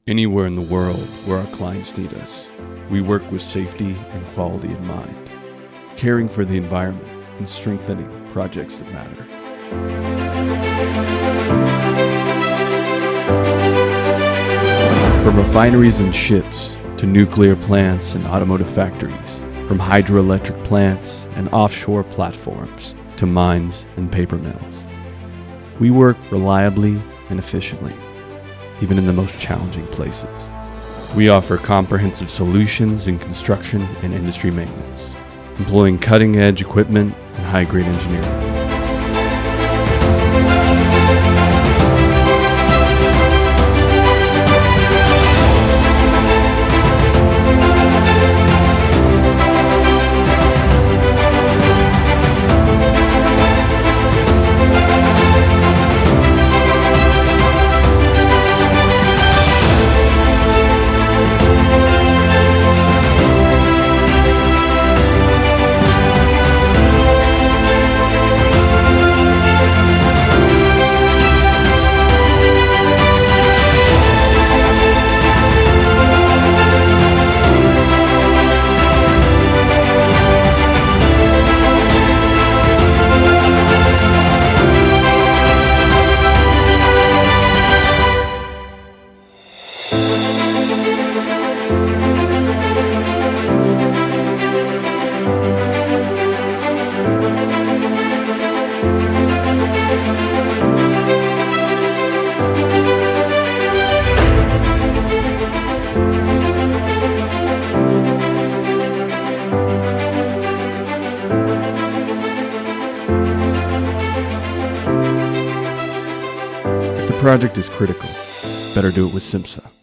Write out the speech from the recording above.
Anywhere in the world where our clients need us, we work with safety and quality in mind, caring for the environment and strengthening projects that matter. From refineries and ships to nuclear plants and automotive factories, from hydroelectric plants and offshore platforms to mines and paper mills, we work reliably and efficiently, even in the most challenging places. We offer comprehensive solutions in construction and industry maintenance, employing cutting-edge equipment and high-grade engineering. If the project is critical, better do it with Cimsa.